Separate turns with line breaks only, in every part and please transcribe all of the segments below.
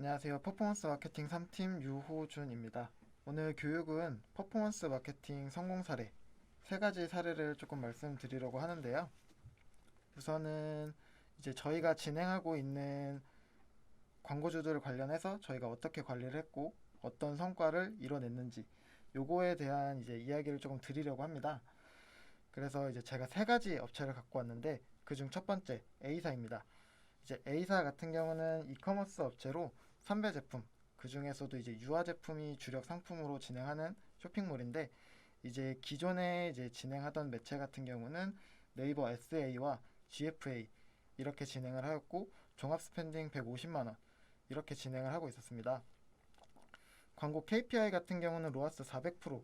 안녕하세요. 퍼포먼스 마케팅 3팀 유호준입니다. 오늘 교육은 퍼포먼스 마케팅 성공 사례 세 가지 사례를 조금 말씀드리려고 하는데요. 우선은 이제 저희가 진행하고 있는 광고주들 관련해서 저희가 어떻게 관리를 했고 어떤 성과를 이뤄냈는지 요거에 대한 이제 이야기를 조금 드리려고 합니다. 그래서 이제 제가 세 가지 업체를 갖고 왔는데 그중 첫 번째 A사입니다. 이제 A사 같은 경우는 이커머스 업체로 선배 제품, 그 중에서도 이제 유아 제품이 주력 상품으로 진행하는 쇼핑몰인데, 이제 기존에 이제 진행하던 매체 같은 경우는 네이버 SA와 GFA 이렇게 진행을 하였고, 종합 스pen딩 150만 원 이렇게 진행을 하고 있었습니다. 광고 KPI 같은 경우는 로아스 400%로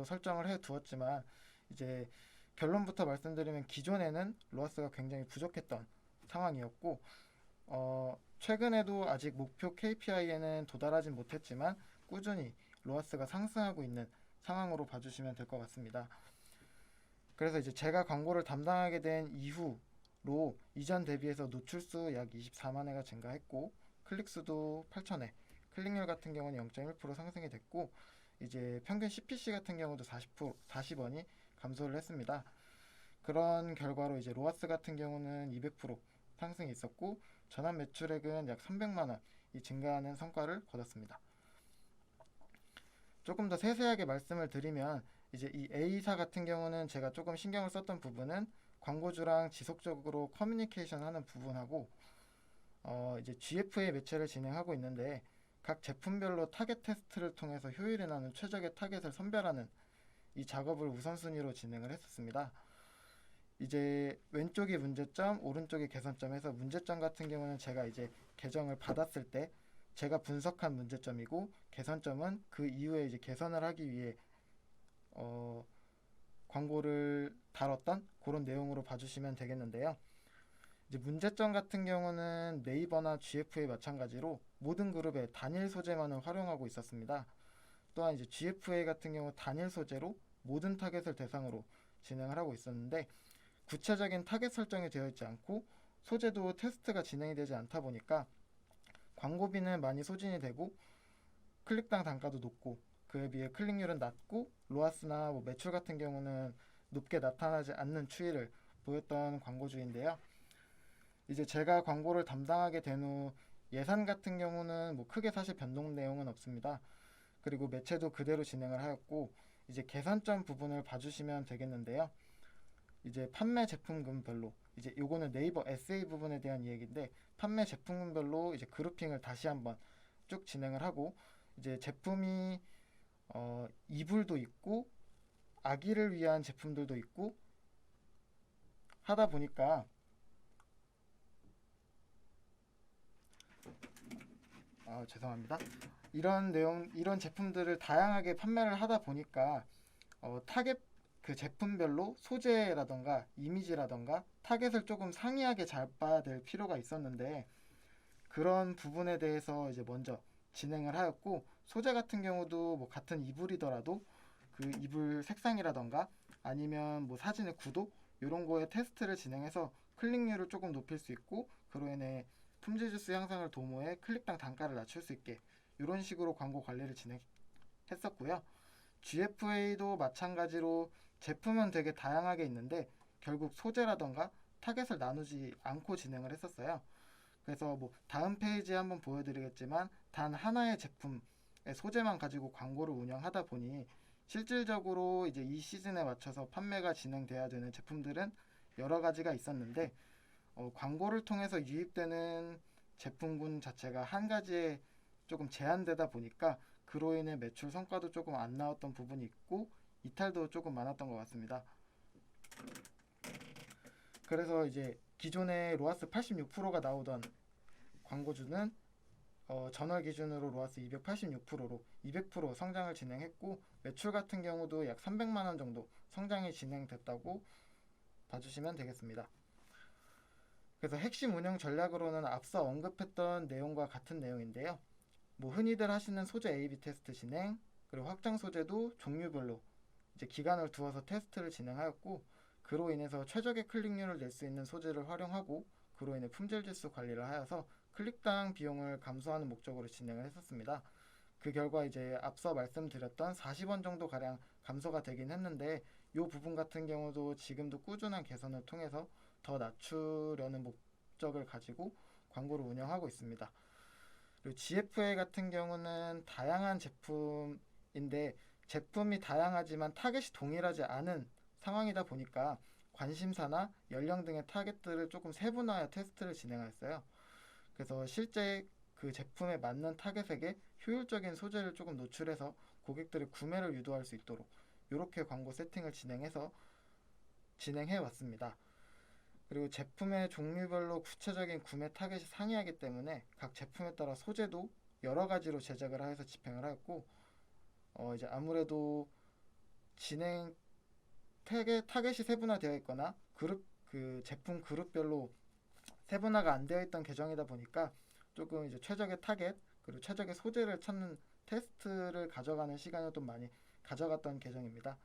설정을 해 두었지만, 이제 결론부터 말씀드리면 기존에는 로아스가 굉장히 부족했던 상황이었고, 최근에도 아직 목표 KPI에는 도달하진 못했지만 꾸준히 로아스가 상승하고 있는 상황으로 봐주시면 될 것 같습니다. 그래서 이제 제가 광고를 담당하게 된 이후로 이전 대비해서 노출수 약 24만 회가 증가했고, 클릭수도 8천 회, 클릭률 같은 경우는 0.1% 상승이 됐고, 이제 평균 CPC 같은 경우도 40원이 감소를 했습니다. 그런 결과로 이제 로아스 같은 경우는 200% 상승이 있었고, 전환 매출액은 약 300만 원이 증가하는 성과를 거뒀습니다. 조금 더 세세하게 말씀을 드리면, 이제 이 A사 같은 경우는 제가 조금 신경을 썼던 부분은 광고주랑 지속적으로 커뮤니케이션 하는 부분하고, 이제 GFA 매체를 진행하고 있는데 각 제품별로 타겟 테스트를 통해서 효율이 나는 최적의 타겟을 선별하는 이 작업을 우선순위로 진행을 했었습니다. 이제 왼쪽이 문제점, 오른쪽이 개선점에서 문제점 같은 경우는 제가 이제 계정을 받았을 때 제가 분석한 문제점이고, 개선점은 그 이후에 이제 개선을 하기 위해 광고를 다뤘던 그런 내용으로 봐주시면 되겠는데요. 이제 문제점 같은 경우는 네이버나 GFA 마찬가지로 모든 그룹의 단일 소재만을 활용하고 있었습니다. 또한 이제 GFA 같은 경우 단일 소재로 모든 타겟을 대상으로 진행을 하고 있었는데, 구체적인 타겟 설정이 되어 있지 않고 소재도 테스트가 진행이 되지 않다 보니까 광고비는 많이 소진이 되고 클릭당 단가도 높고 그에 비해 클릭률은 낮고 로아스나 뭐 매출 같은 경우는 높게 나타나지 않는 추이를 보였던 광고주인데요. 이제 제가 광고를 담당하게 된 후 예산 같은 경우는 뭐 크게 사실 변동 내용은 없습니다. 그리고 매체도 그대로 진행을 하였고, 이제 개선점 부분을 봐주시면 되겠는데요. 이제 판매 제품군별로, 이제 요거는 네이버 SA 부분에 대한 이야기인데, 판매 제품군별로 이제 그룹핑을 다시 한번 쭉 진행을 하고, 이제 제품이 이불도 있고 아기를 위한 제품들도 있고 하다 보니까 죄송합니다. 이런 제품들을 다양하게 판매를 하다 보니까 타겟 그 제품별로 소재라던가 이미지라던가 타겟을 조금 상이하게 잡아야 될 필요가 있었는데, 그런 부분에 대해서 이제 먼저 진행을 하였고, 소재 같은 경우도 뭐 같은 이불이더라도 그 이불 색상이라던가 아니면 뭐 사진의 구도 이런 거에 테스트를 진행해서 클릭률을 조금 높일 수 있고, 그로 인해 품질 지수 향상을 도모해 클릭당 단가를 낮출 수 있게 이런 식으로 광고 관리를 진행했었고요. GFA도 마찬가지로 제품은 되게 다양하게 있는데 결국 소재라던가 타겟을 나누지 않고 진행을 했었어요. 그래서 뭐 다음 페이지에 한번 보여드리겠지만 단 하나의 제품의 소재만 가지고 광고를 운영하다 보니 실질적으로 이제 이 시즌에 맞춰서 판매가 진행돼야 되는 제품들은 여러 가지가 있었는데, 광고를 통해서 유입되는 제품군 자체가 한 가지에 조금 제한되다 보니까 그로 인해 매출 성과도 조금 안 나왔던 부분이 있고 이탈도 조금 많았던 것 같습니다. 그래서 이제 기존에 로아스 86%가 나오던 광고주는 전월 기준으로 로아스 286%로 200% 성장을 진행했고, 매출 같은 경우도 약 300만 원 정도 성장이 진행됐다고 봐주시면 되겠습니다. 그래서 핵심 운영 전략으로는 앞서 언급했던 내용과 같은 내용인데요. 뭐 흔히들 하시는 소재 A/B 테스트 진행, 그리고 확장 소재도 종류별로 이제 기간을 두어서 테스트를 진행하였고, 그로 인해서 최적의 클릭률을 낼 수 있는 소재를 활용하고 그로 인해 품질 지수 관리를 하여서 클릭당 비용을 감소하는 목적으로 진행을 했었습니다. 그 결과 이제 앞서 말씀드렸던 40원 정도 가량 감소가 되긴 했는데 이 부분 같은 경우도 지금도 꾸준한 개선을 통해서 더 낮추려는 목적을 가지고 광고를 운영하고 있습니다. 그리고 GFA 같은 경우는 다양한 제품인데 제품이 다양하지만 타겟이 동일하지 않은 상황이다 보니까 관심사나 연령 등의 타겟들을 조금 세분화하여 테스트를 진행했어요. 그래서 실제 그 제품에 맞는 타겟에게 효율적인 소재를 조금 노출해서 고객들의 구매를 유도할 수 있도록 이렇게 광고 세팅을 진행해 왔습니다. 그리고 제품의 종류별로 구체적인 구매 타겟이 상이하기 때문에 각 제품에 따라 소재도 여러 가지로 제작을 해서 집행을 하였고 이제 아무래도 진행 타겟이 세분화되어 있거나 그 제품 그룹별로 세분화가 안 되어 있던 계정이다 보니까 조금 이제 최적의 타겟 그리고 최적의 소재를 찾는 테스트를 가져가는 시간을 좀 많이 가져갔던 계정입니다.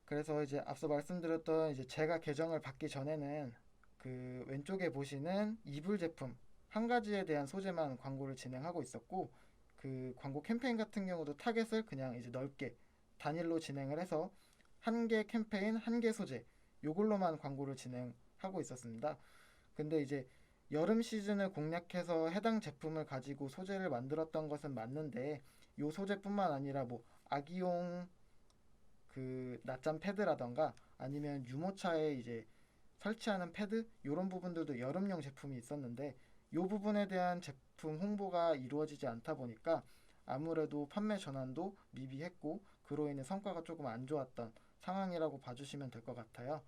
그래서 이제 앞서 말씀드렸던 이제 제가 계정을 받기 전에는 그 왼쪽에 보시는 이불 제품 한 가지에 대한 소재만 광고를 진행하고 있었고 그 광고 캠페인 같은 경우도 타겟을 그냥 이제 넓게 단일로 진행을 해서 한 개 캠페인 한 개 소재 요걸로만 광고를 진행하고 있었습니다. 근데 이제 여름 시즌을 공략해서 해당 제품을 가지고 소재를 만들었던 것은 맞는데 요 소재뿐만 아니라 뭐 아기용 그 낮잠 패드라던가 아니면 유모차에 이제 설치하는 패드 이런 부분들도 여름용 제품이 있었는데 이 부분에 대한 제품 홍보가 이루어지지 않다 보니까 아무래도 판매 전환도 미비했고 그로 인해 성과가 조금 안 좋았던 상황이라고 봐주시면 될 것 같아요.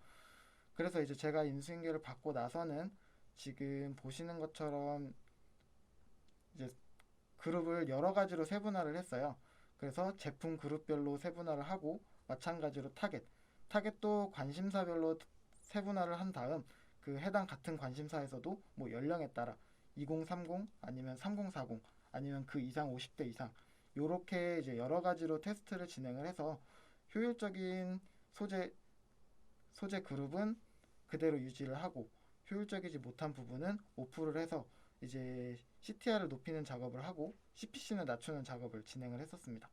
그래서 이제 제가 인수인계를 받고 나서는 지금 보시는 것처럼 이제 그룹을 여러 가지로 세분화를 했어요. 그래서 제품 그룹별로 세분화를 하고 마찬가지로 타겟도 관심사별로 세분화를 한 다음 그 해당 같은 관심사에서도 뭐 연령에 따라 2030 아니면 3040 아니면 그 이상 50대 이상 요렇게 이제 여러 가지로 테스트를 진행을 해서 효율적인 소재 그룹은 그대로 유지를 하고 효율적이지 못한 부분은 오프를 해서 이제 CTR을 높이는 작업을 하고 CPC는 낮추는 작업을 진행을 했었습니다.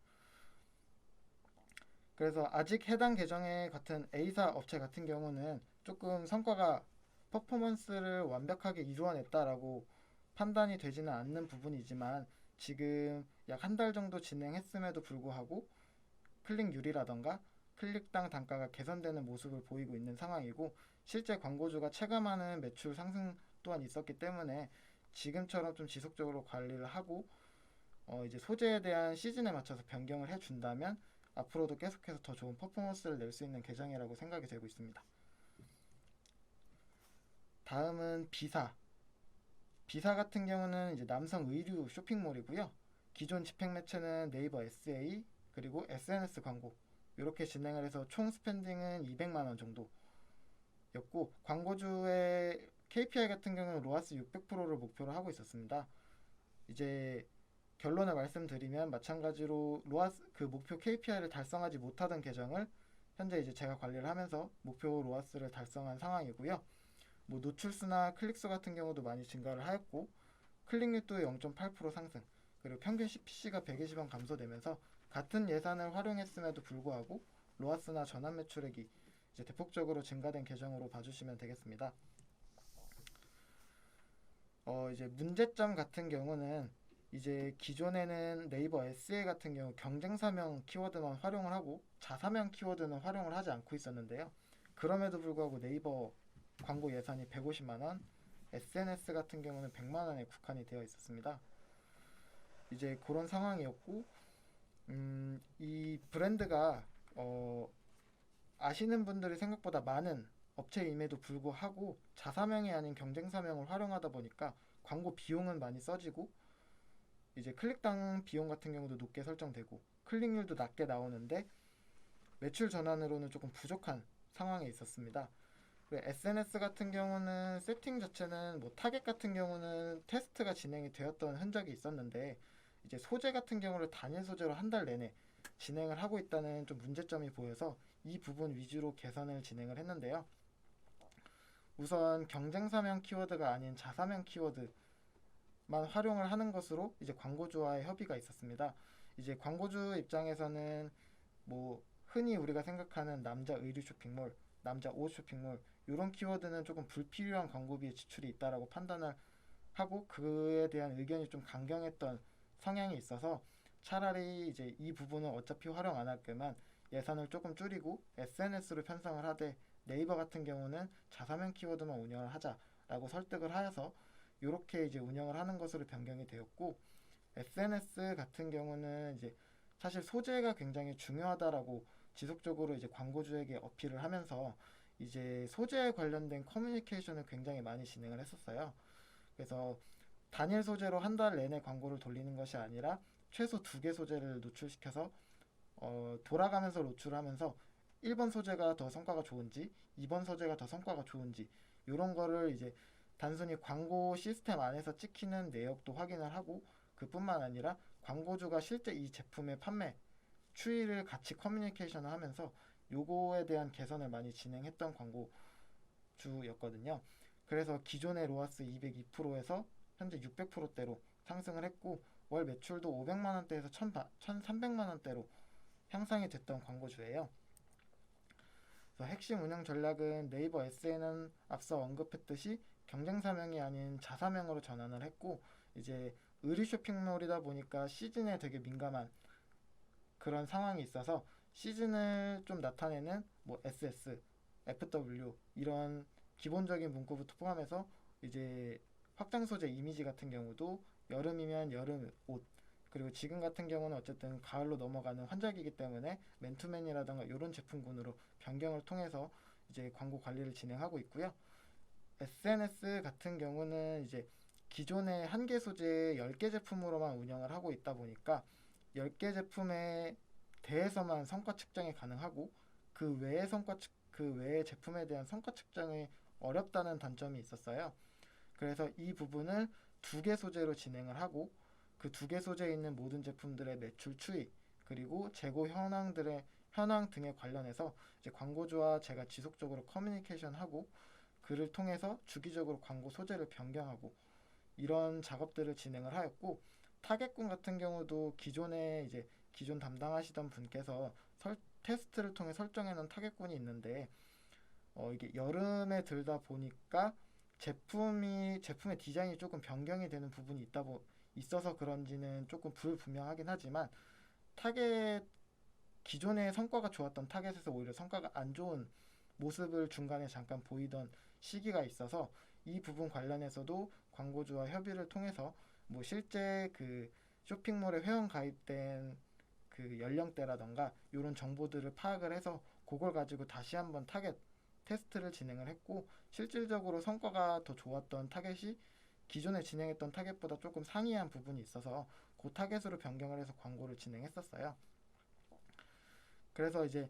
그래서 아직 해당 계정의 같은 A사 업체 같은 경우는 조금 성과가 퍼포먼스를 완벽하게 이루어냈다라고 판단이 되지는 않는 부분이지만 지금 약 한 달 정도 진행했음에도 불구하고 클릭률이라던가 클릭당 단가가 개선되는 모습을 보이고 있는 상황이고 실제 광고주가 체감하는 매출 상승 또한 있었기 때문에 지금처럼 좀 지속적으로 관리를 하고 이제 소재에 대한 시즌에 맞춰서 변경을 해준다면 앞으로도 계속해서 더 좋은 퍼포먼스를 낼 수 있는 계정이라고 생각이 되고 있습니다. 다음은 비사 같은 경우는 이제 남성 의류 쇼핑몰이고요. 기존 집행 매체는 네이버 SA 그리고 SNS 광고 이렇게 진행을 해서 총 스pen딩은 200만 원 정도였고 광고주의 KPI 같은 경우는 로아스 600%를 목표로 하고 있었습니다. 이제 결론을 말씀드리면 마찬가지로 로아스 그 목표 KPI를 달성하지 못하던 계정을 현재 이제 제가 관리를 하면서 목표 로아스를 달성한 상황이고요. 뭐 노출수나 클릭수 같은 경우도 많이 증가를 하였고 클릭률도 0.8% 상승 그리고 평균 CPC가 120원 감소되면서 같은 예산을 활용했음에도 불구하고 로아스나 전환 매출액이 이제 대폭적으로 증가된 계정으로 봐주시면 되겠습니다. 이제 문제점 같은 경우는 이제 기존에는 네이버 SA 같은 경우 경쟁사명 키워드만 활용을 하고 자사명 키워드는 활용을 하지 않고 있었는데요. 그럼에도 불구하고 네이버 광고 예산이 150만 원, SNS 같은 경우는 100만 원에 국한이 되어 있었습니다. 이제 그런 상황이었고 이 브랜드가 아시는 분들이 생각보다 많은 업체임에도 불구하고 자사명이 아닌 경쟁사명을 활용하다 보니까 광고 비용은 많이 써지고 이제 클릭당 비용 같은 경우도 높게 설정되고 클릭률도 낮게 나오는데 매출 전환으로는 조금 부족한 상황에 있었습니다. SNS 같은 경우는 세팅 자체는 뭐 타겟 같은 경우는 테스트가 진행이 되었던 흔적이 있었는데 이제 소재 같은 경우를 단일 소재로 한 달 내내 진행을 하고 있다는 좀 문제점이 보여서 이 부분 위주로 개선을 진행을 했는데요. 우선 경쟁사명 키워드가 아닌 자사명 키워드만 활용을 하는 것으로 이제 광고주와의 협의가 있었습니다. 이제 광고주 입장에서는 뭐 흔히 우리가 생각하는 남자 의류 쇼핑몰, 남자 옷 쇼핑몰 이런 키워드는 조금 불필요한 광고비의 지출이 있다라고 판단을 하고 그에 대한 의견이 좀 강경했던 성향이 있어서 차라리 이제 이 부분은 어차피 활용 안 할 거면 예산을 조금 줄이고 SNS로 편성을 하되 네이버 같은 경우는 자사명 키워드만 운영을 하자라고 설득을 하여서 이렇게 이제 운영을 하는 것으로 변경이 되었고 SNS 같은 경우는 이제 사실 소재가 굉장히 중요하다라고 지속적으로 이제 광고주에게 어필을 하면서 이제 소재에 관련된 커뮤니케이션을 굉장히 많이 진행을 했었어요. 그래서 단일 소재로 한 달 내내 광고를 돌리는 것이 아니라 최소 2개 소재를 노출시켜서 돌아가면서 노출하면서 1번 소재가 더 성과가 좋은지 2번 소재가 더 성과가 좋은지 이런 거를 이제 단순히 광고 시스템 안에서 찍히는 내역도 확인을 하고 그뿐만 아니라 광고주가 실제 이 제품의 판매 추이를 같이 커뮤니케이션을 하면서 요거에 대한 개선을 많이 진행했던 광고주였거든요. 그래서 기존의 로아스 202%에서 현재 600%대로 상승을 했고 월 매출도 500만 원대에서 1,300만 원대로 향상이 됐던 광고주예요. 그래서 핵심 운영 전략은 네이버 SN은 앞서 언급했듯이 경쟁사명이 아닌 자사명으로 전환을 했고 이제 의류 쇼핑몰이다 보니까 시즌에 되게 민감한 그런 상황이 있어서 시즌을 좀 나타내는 뭐 SS, FW 이런 기본적인 문구부터 포함해서 이제 확장 소재 이미지 같은 경우도 여름이면 여름 옷 그리고 지금 같은 경우는 어쨌든 가을로 넘어가는 환절기이기 때문에 맨투맨이라던가 이런 제품군으로 변경을 통해서 이제 광고 관리를 진행하고 있고요. SNS 같은 경우는 이제 기존의 한 개 소재 10개 제품으로만 운영을 하고 있다 보니까 10개 제품에 대해서만 성과 측정이 가능하고 그 외의 제품에 대한 성과 측정이 어렵다는 단점이 있었어요. 그래서 이 부분을 2개 소재로 진행을 하고 그 2개 소재에 있는 모든 제품들의 매출 추이 그리고 재고 현황 등에 관련해서 이제 광고주와 제가 지속적으로 커뮤니케이션하고 그를 통해서 주기적으로 광고 소재를 변경하고 이런 작업들을 진행을 하였고 타겟군 같은 경우도 기존 담당하시던 분께서 테스트를 통해 설정해 놓은 타겟군이 있는데 이게 여름에 들다 보니까 제품의 디자인이 조금 변경이 되는 부분이 있어서 그런지는 조금 불분명하긴 하지만 타겟 기존의 성과가 좋았던 타겟에서 오히려 성과가 안 좋은 모습을 중간에 잠깐 보이던 시기가 있어서 이 부분 관련해서도 광고주와 협의를 통해서 뭐 실제 그 쇼핑몰에 회원 가입된 그 연령대라던가 이런 정보들을 파악을 해서 그걸 가지고 다시 한번 타겟 테스트를 진행을 했고 실질적으로 성과가 더 좋았던 타겟이 기존에 진행했던 타겟보다 조금 상이한 부분이 있어서 그 타겟으로 변경을 해서 광고를 진행했었어요. 그래서 이제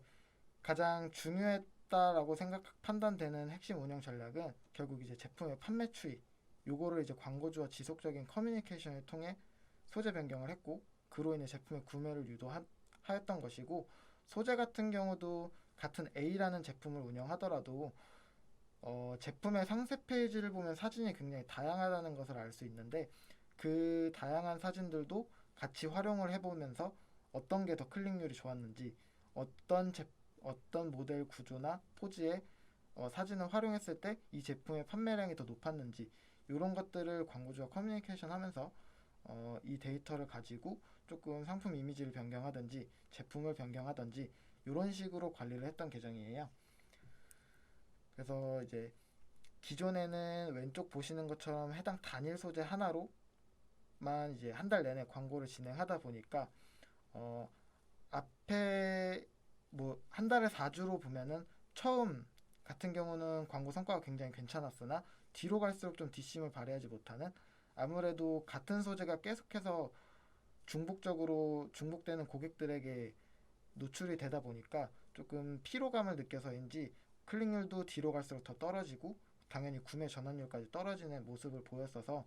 가장 중요했다라고 판단되는 핵심 운영 전략은 결국 이제 제품의 판매 추이 요거를 이제 광고주와 지속적인 커뮤니케이션을 통해 소재 변경을 했고 그로 인해 제품의 구매를 유도하였던 것이고 소재 같은 경우도 같은 A라는 제품을 운영하더라도 제품의 상세 페이지를 보면 사진이 굉장히 다양하다는 것을 알 수 있는데 그 다양한 사진들도 같이 활용을 해보면서 어떤 게 더 클릭률이 좋았는지 어떤 모델 구조나 포즈의 사진을 활용했을 때 이 제품의 판매량이 더 높았는지 이런 것들을 광고주와 커뮤니케이션 하면서 이 데이터를 가지고 조금 상품 이미지를 변경하든지 제품을 변경하든지 이런 식으로 관리를 했던 계정이에요. 그래서 이제 기존에는 왼쪽 보시는 것처럼 해당 단일 소재 하나로만 이제 한 달 내내 광고를 진행하다 보니까 앞에 뭐 한 달에 4주로 보면은 처음 같은 경우는 광고 성과가 굉장히 괜찮았으나 뒤로 갈수록 좀 뒷심을 발휘하지 못하는 아무래도 같은 소재가 계속해서 중복되는 고객들에게 노출이 되다 보니까 조금 피로감을 느껴서인지 클릭률도 뒤로 갈수록 더 떨어지고 당연히 구매 전환율까지 떨어지는 모습을 보였어서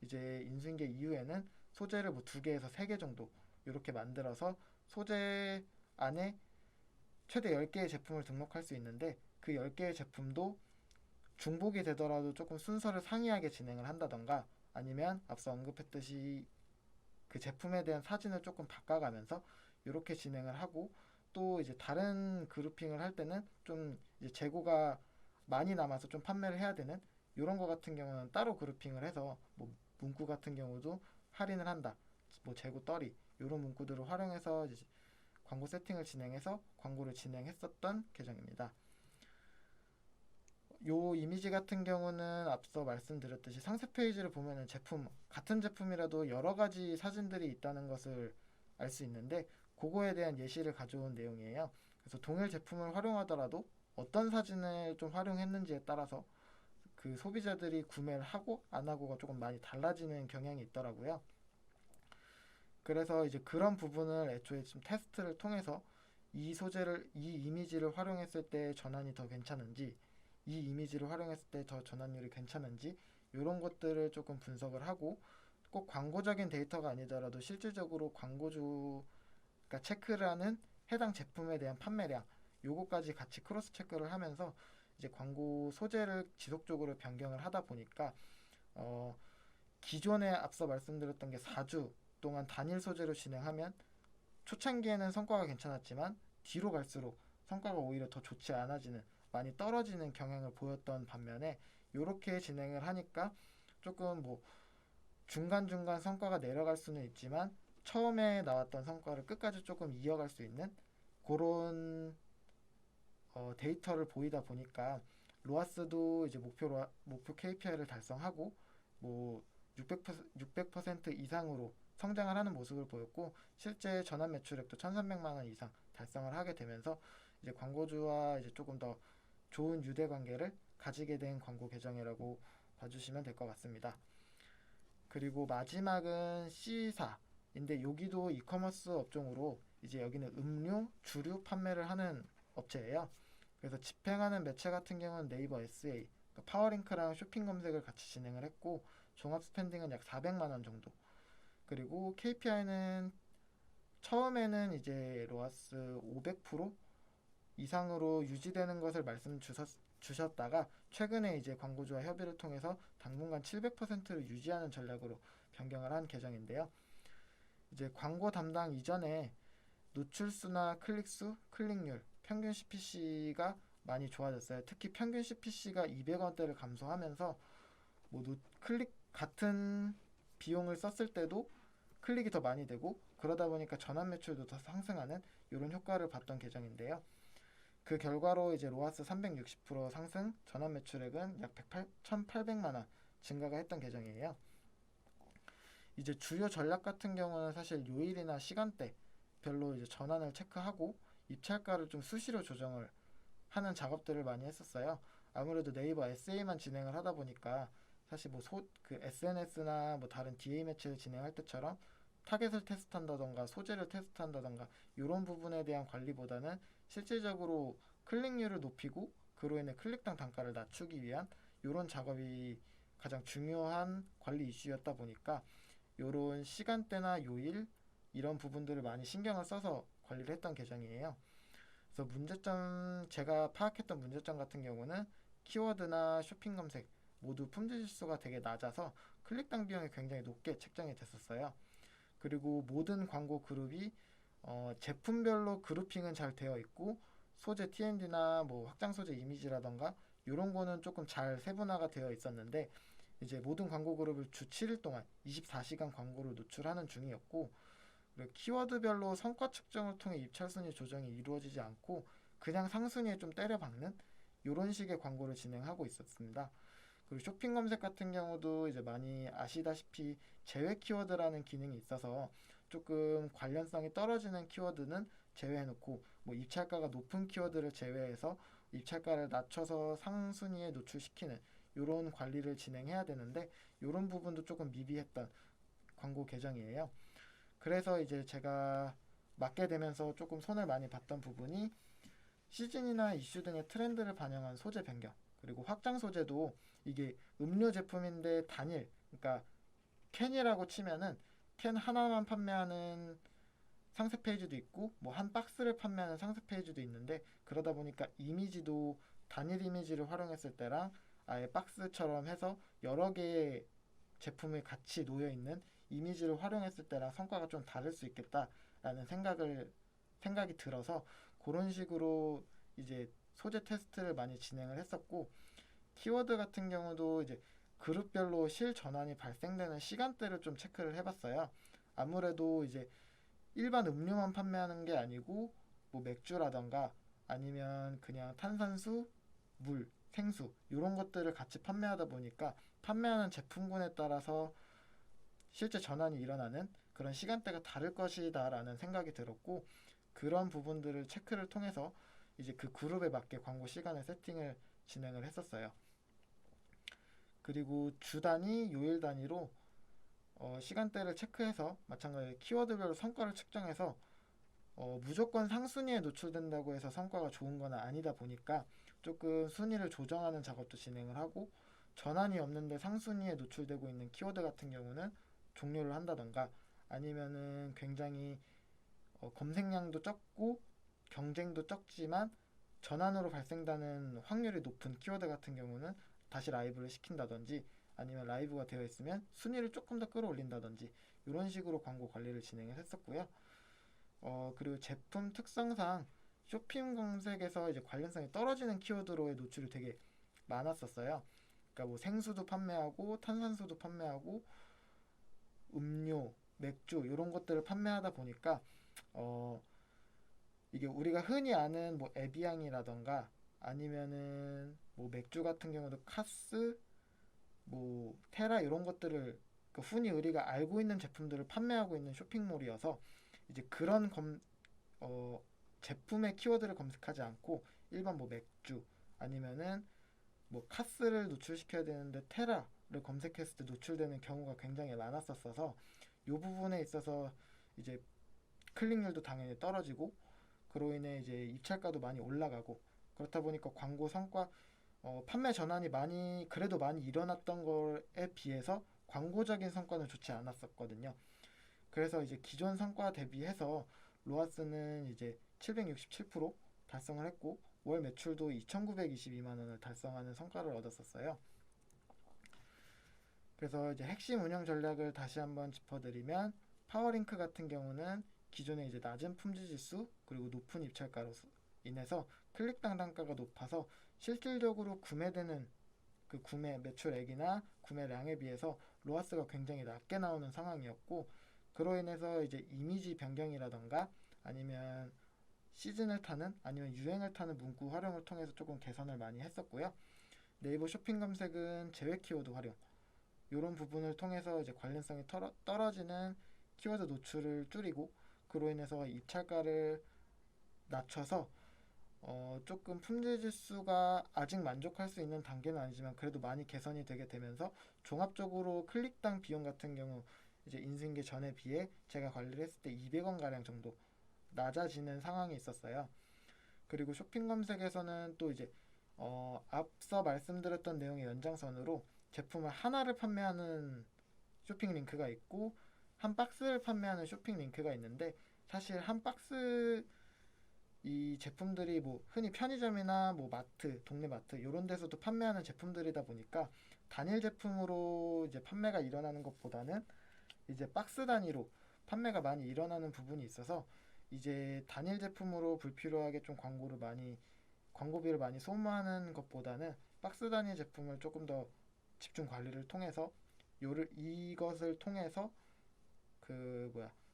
이제 인수인계 이후에는 소재를 뭐 2개에서 3개 정도 이렇게 만들어서 소재 안에 최대 10개의 제품을 등록할 수 있는데 그 10개의 제품도 중복이 되더라도 조금 순서를 상이하게 진행을 한다던가, 아니면 앞서 언급했듯이 그 제품에 대한 사진을 조금 바꿔가면서 이렇게 진행을 하고, 또 이제 다른 그룹핑을 할 때는 좀 이제 재고가 많이 남아서 좀 판매를 해야 되는 이런 거 같은 경우는 따로 그룹핑을 해서, 뭐 문구 같은 경우도 할인을 한다, 뭐 재고 떨이, 이런 문구들을 활용해서 이제 광고 세팅을 진행해서 광고를 진행했었던 계정입니다. 요 이미지 같은 경우는 앞서 말씀드렸듯이 상세 페이지를 보면은 같은 제품이라도 여러 가지 사진들이 있다는 것을 알 수 있는데, 그거에 대한 예시를 가져온 내용이에요. 그래서 동일 제품을 활용하더라도 어떤 사진을 좀 활용했는지에 따라서 그 소비자들이 구매를 하고 안 하고가 조금 많이 달라지는 경향이 있더라고요. 그래서 이제 그런 부분을 애초에 좀 테스트를 통해서 이 이미지를 활용했을 때 전환이 더 괜찮은지, 이 이미지를 활용했을 때 더 전환율이 괜찮은지, 이런 것들을 조금 분석을 하고, 꼭 광고적인 데이터가 아니더라도 실질적으로 광고주가 체크를 하는 해당 제품에 대한 판매량, 요거까지 같이 크로스 체크를 하면서 이제 광고 소재를 지속적으로 변경을 하다 보니까, 어, 기존에 앞서 말씀드렸던 게 4주 동안 단일 소재로 진행하면 초창기에는 성과가 괜찮았지만 뒤로 갈수록 성과가 오히려 더 좋지 않아지는, 많이 떨어지는 경향을 보였던 반면에, 이렇게 진행을 하니까 조금 뭐 중간중간 성과가 내려갈 수는 있지만 처음에 나왔던 성과를 끝까지 조금 이어갈 수 있는 그런 데이터를 보이다 보니까, 로아스도 이제 목표 KPI를 달성하고 뭐 600% 이상으로 성장을 하는 모습을 보였고, 실제 전환 매출액도 1,300만 원 이상 달성을 하게 되면서 이제 광고주와 이제 조금 더 좋은 유대 관계를 가지게 된 광고 계정이라고 봐주시면 될 것 같습니다. 그리고 마지막은 C사인데, 여기도 이커머스 업종으로 이제 여기는 음료, 주류 판매를 하는 업체예요. 그래서 집행하는 매체 같은 경우는 네이버 SA, 그러니까 파워링크랑 쇼핑 검색을 같이 진행을 했고, 종합 스pen딩은 약 400만 원 정도. 그리고 KPI는 처음에는 이제 로아스 500% 이상으로 유지되는 것을 주셨다가 최근에 이제 광고주와 협의를 통해서 당분간 700%를 유지하는 전략으로 변경을 한 계정인데요. 이제 광고 담당 이전에 노출수나 클릭수, 클릭률, 평균 CPC가 많이 좋아졌어요. 특히 평균 CPC가 200원대를 감소하면서 뭐 클릭 같은 비용을 썼을 때도 클릭이 더 많이 되고, 그러다 보니까 전환 매출도 더 상승하는 이런 효과를 봤던 계정인데요. 그 결과로 이제 로아스 360% 상승, 전환 매출액은 약 1,800만 원 증가가 했던 계정이에요. 이제 주요 전략 같은 경우는 사실 요일이나 시간대 별로 이제 전환을 체크하고 입찰가를 좀 수시로 조정을 하는 작업들을 많이 했었어요. 아무래도 네이버 SA만 진행을 하다 보니까 사실 뭐 그 SNS나 뭐 다른 DA 매체를 진행할 때처럼 타겟을 테스트한다던가 소재를 테스트한다던가 이런 부분에 대한 관리보다는 실질적으로 클릭률을 높이고 그로 인해 클릭당 단가를 낮추기 위한 이런 작업이 가장 중요한 관리 이슈였다 보니까, 이런 시간대나 요일 이런 부분들을 많이 신경을 써서 관리를 했던 계정이에요. 그래서 제가 파악했던 문제점 같은 경우는 키워드나 쇼핑 검색 모두 품질 지수가 되게 낮아서 클릭당 비용이 굉장히 높게 책정이 됐었어요. 그리고 모든 광고 그룹이 제품별로 그룹핑은 잘 되어 있고, 소재 TND나 뭐 확장 소재 이미지라던가 이런 거는 조금 잘 세분화가 되어 있었는데, 이제 모든 광고 그룹을 주 7일 동안 24시간 광고를 노출하는 중이었고, 그리고 키워드별로 성과 측정을 통해 입찰 순위 조정이 이루어지지 않고 그냥 상순위에 좀 때려박는 이런 식의 광고를 진행하고 있었습니다. 그리고 쇼핑 검색 같은 경우도 이제 많이 아시다시피 제외 키워드라는 기능이 있어서 조금 관련성이 떨어지는 키워드는 제외해놓고, 뭐 입찰가가 높은 키워드를 제외해서 입찰가를 낮춰서 상순위에 노출시키는 이런 관리를 진행해야 되는데, 이런 부분도 조금 미비했던 광고 계정이에요. 그래서 이제 제가 맡게 되면서 조금 손을 많이 봤던 부분이, 시즌이나 이슈 등의 트렌드를 반영한 소재 변경, 그리고 확장 소재도 이게 음료 제품인데 단일, 그러니까 캔이라고 치면은 캔 하나만 판매하는 상세 페이지도 있고 뭐 한 박스를 판매하는 상세 페이지도 있는데, 그러다 보니까 이미지도 단일 이미지를 활용했을 때랑 아예 박스처럼 해서 여러 개의 제품이 같이 놓여 있는 이미지를 활용했을 때랑 성과가 좀 다를 수 있겠다라는 생각이 들어서 그런 식으로 이제 소재 테스트를 많이 진행을 했었고, 키워드 같은 경우도 이제 그룹별로 실 전환이 발생되는 시간대를 좀 체크를 해봤어요. 아무래도 이제 일반 음료만 판매하는 게 아니고 뭐 맥주라던가 아니면 그냥 탄산수, 물, 생수 이런 것들을 같이 판매하다 보니까 판매하는 제품군에 따라서 실제 전환이 일어나는 그런 시간대가 다를 것이다라는 생각이 들었고, 그런 부분들을 체크를 통해서 이제 그 그룹에 맞게 광고 시간을 세팅을 진행을 했었어요. 그리고 주 단위, 요일 단위로 시간대를 체크해서 마찬가지로 키워드별로 성과를 측정해서 무조건 상순위에 노출된다고 해서 성과가 좋은 건 아니다 보니까 조금 순위를 조정하는 작업도 진행을 하고, 전환이 없는데 상순위에 노출되고 있는 키워드 같은 경우는 종료를 한다던가, 아니면은 굉장히 검색량도 적고 경쟁도 적지만 전환으로 발생되는 확률이 높은 키워드 같은 경우는 다시 라이브를 시킨다든지, 아니면 라이브가 되어 있으면 순위를 조금 더 끌어올린다든지 이런 식으로 광고 관리를 진행을 했었고요. 그리고 제품 특성상 쇼핑 검색에서 이제 관련성이 떨어지는 키워드로의 노출이 되게 많았었어요. 그러니까 뭐 생수도 판매하고 탄산수도 판매하고 음료, 맥주 이런 것들을 판매하다 보니까 어, 이게 우리가 흔히 아는 뭐 에비앙이라던가 아니면은 뭐 맥주 같은 경우도 카스, 뭐 테라 이런 것들을 그 흔히 우리가 알고 있는 제품들을 판매하고 있는 쇼핑몰이어서 이제 그런 어, 제품의 키워드를 검색하지 않고 일반 뭐 맥주 아니면은 뭐 카스를 노출시켜야 되는데 테라를 검색했을 때 노출되는 경우가 굉장히 많았었어서 이 부분에 있어서 이제 클릭률도 당연히 떨어지고 그로 인해 이제 입찰가도 많이 올라가고, 그렇다 보니까 광고 성과 판매 전환이 그래도 많이 일어났던 거에 비해서 광고적인 성과는 좋지 않았었거든요. 그래서 이제 기존 성과 대비해서 로아스는 이제 767% 달성을 했고 월 매출도 2,922만 원을 달성하는 성과를 얻었었어요. 그래서 이제 핵심 운영 전략을 다시 한번 짚어드리면, 파워링크 같은 경우는 기존에 이제 낮은 품질 지수 그리고 높은 입찰가로 인해서 클릭당 단가가 높아서 실질적으로 구매되는 그 구매 매출액이나 구매량에 비해서 로아스가 굉장히 낮게 나오는 상황이었고, 그로 인해서 이제 이미지 변경이라던가 아니면 시즌을 타는 아니면 유행을 타는 문구 활용을 통해서 조금 개선을 많이 했었고요. 네이버 쇼핑 검색은 제외 키워드 활용 이런 부분을 통해서 이제 관련성이 떨어지는 키워드 노출을 줄이고, 그로 인해서 입찰가를 낮춰서 조금 품질 지수가 아직 만족할 수 있는 단계는 아니지만 그래도 많이 개선이 되게 되면서 종합적으로 클릭당 비용 같은 경우 이제 인수인계 전에 비해 제가 관리를 했을 때 200원 가량 정도 낮아지는 상황이 있었어요. 그리고 쇼핑 검색에서는 또 이제 앞서 말씀드렸던 내용의 연장선으로 제품을 하나를 판매하는 쇼핑 링크가 있고 한 박스를 판매하는 쇼핑 링크가 있는데, 사실 한 박스 이 제품들이 뭐 흔히 편의점이나 뭐 마트, 동네 마트 이런 데서도 판매하는 제품들이다 보니까 단일 제품으로 이제 판매가 일어나는 것보다는 이제 박스 단위로 판매가 많이 일어나는 부분이 있어서 이제 단일 제품으로 불필요하게 좀 광고비를 많이 소모하는 것보다는 박스 단위 제품을 조금 더 집중 관리를 통해서 이것을 통해서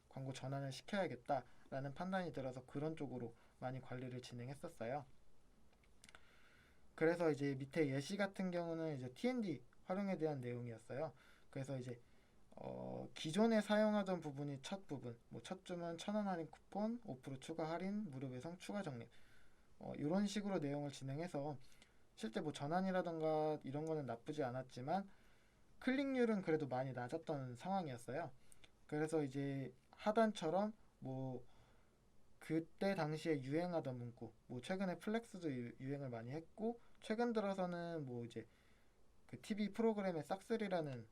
광고 전환을 시켜야겠다라는 판단이 들어서 그런 쪽으로 많이 관리를 진행했었어요. 그래서 이제 밑에 예시 같은 경우는 이제 T&D 활용에 대한 내용이었어요. 그래서 이제 기존에 사용하던 부분이 첫 부분, 뭐 첫 주문 1,000원 할인 쿠폰, 5% 추가 할인, 무료 배송 추가 적립, 이런 식으로 내용을 진행해서 실제 뭐 전환이라던가 이런 거는 나쁘지 않았지만 클릭률은 그래도 많이 낮았던 상황이었어요. 그래서 이제 하단처럼 뭐 그때 당시에 유행하던 문구, 뭐 최근에 플렉스도 유행을 많이 했고 최근 들어서는 뭐 이제 그 TV 프로그램의 싹쓸이라는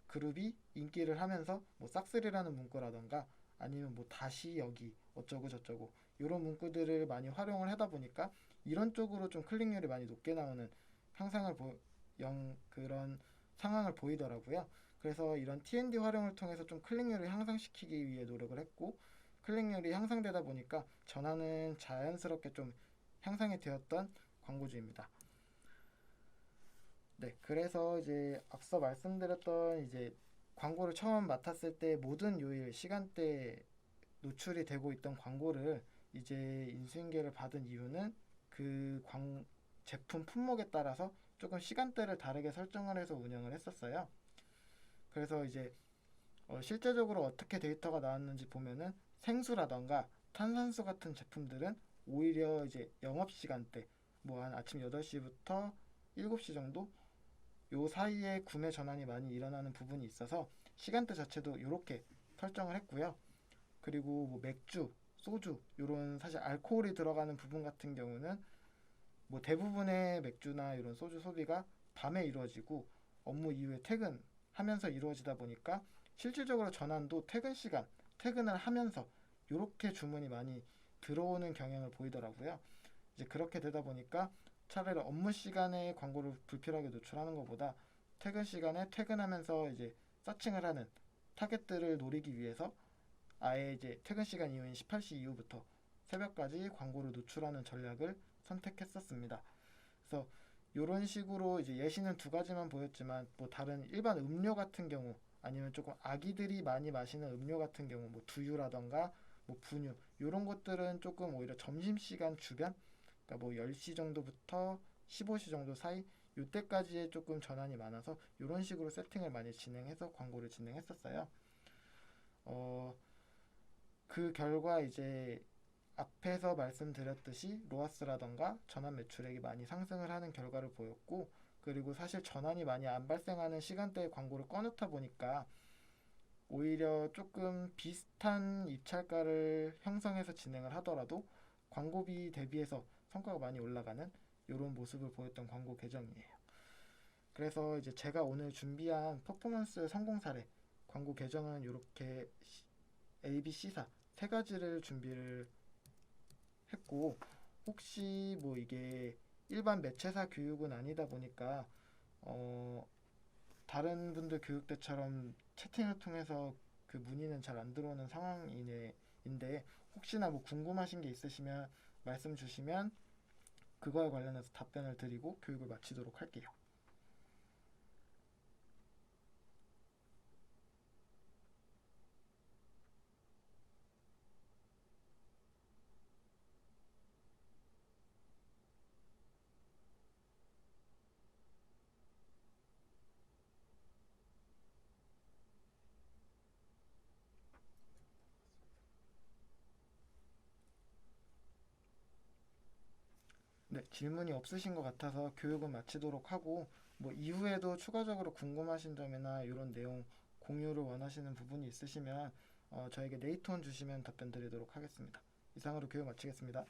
그룹이 인기를 하면서 뭐 싹쓸이라는 문구라던가 아니면 뭐 다시 여기 어쩌고 저쩌고 이런 문구들을 많이 활용을 하다 보니까 이런 쪽으로 좀 클릭률이 많이 높게 나오는 향상을 그런 상황을 보이더라고요. 그래서 이런 TND 활용을 통해서 좀 클릭률을 향상시키기 위해 노력을 했고, 클릭률이 향상되다 보니까 전환은 자연스럽게 좀 향상이 되었던 광고주입니다. 네, 그래서 이제 앞서 말씀드렸던 이제 광고를 처음 맡았을 때 모든 요일, 시간대에 노출이 되고 있던 광고를 이제 인수인계를 받은 이유는 그 제품 품목에 따라서 조금 시간대를 다르게 설정을 해서 운영을 했었어요. 그래서 이제 실제적으로 어떻게 데이터가 나왔는지 보면은 생수라던가 탄산수 같은 제품들은 오히려 이제 영업 시간대, 뭐 한 아침 8시부터 7시 정도 요 사이에 구매 전환이 많이 일어나는 부분이 있어서 시간대 자체도 이렇게 설정을 했고요. 그리고 뭐 맥주, 소주 이런 사실 알코올이 들어가는 부분 같은 경우는 뭐 대부분의 맥주나 이런 소주 소비가 밤에 이루어지고 업무 이후에 퇴근하면서 이루어지다 보니까 실질적으로 전환도 퇴근 시간, 퇴근을 하면서 이렇게 주문이 많이 들어오는 경향을 보이더라고요. 이제 그렇게 되다 보니까 차라리 업무 시간에 광고를 불필요하게 노출하는 것보다 퇴근 시간에 퇴근하면서 이제 서칭을 하는 타겟들을 노리기 위해서 아예 이제 퇴근 시간 이후인 18시 이후부터 새벽까지 광고를 노출하는 전략을 선택했었습니다. 그래서 이런 식으로 이제 예시는 두 가지만 보였지만 뭐 다른 일반 음료 같은 경우 아니면 조금 아기들이 많이 마시는 음료 같은 경우 뭐 두유라던가 뭐 분유 이런 것들은 조금 오히려 점심시간 주변 그러니까 뭐 10시 정도부터 15시 정도 사이 이때까지의 조금 전환이 많아서 이런 식으로 세팅을 많이 진행해서 광고를 진행했었어요. 어, 그 결과 이제 앞에서 말씀드렸듯이 로아스라던가 전환 매출액이 많이 상승을 하는 결과를 보였고 그리고 사실 전환이 많이 안 발생하는 시간대에 광고를 꺼놓다 보니까 오히려 조금 비슷한 입찰가를 형성해서 진행을 하더라도 광고비 대비해서 성과가 많이 올라가는 이런 모습을 보였던 광고 계정이에요. 그래서 이제 제가 오늘 준비한 퍼포먼스 성공 사례 광고 계정은 이렇게 A, B, C사 세 가지를 준비를 했고 혹시 뭐 이게 일반 매체사 교육은 아니다 보니까 어, 다른 분들 교육 때처럼 채팅을 통해서 그 문의는 잘 안 들어오는 상황인데 혹시나 뭐 궁금하신 게 있으시면 말씀 주시면 그거에 관련해서 답변을 드리고 교육을 마치도록 할게요. 네, 질문이 없으신 것 같아서 교육은 마치도록 하고 뭐 이후에도 추가적으로 궁금하신 점이나 이런 내용 공유를 원하시는 부분이 있으시면 저에게 네이트온 주시면 답변 드리도록 하겠습니다. 이상으로 교육 마치겠습니다.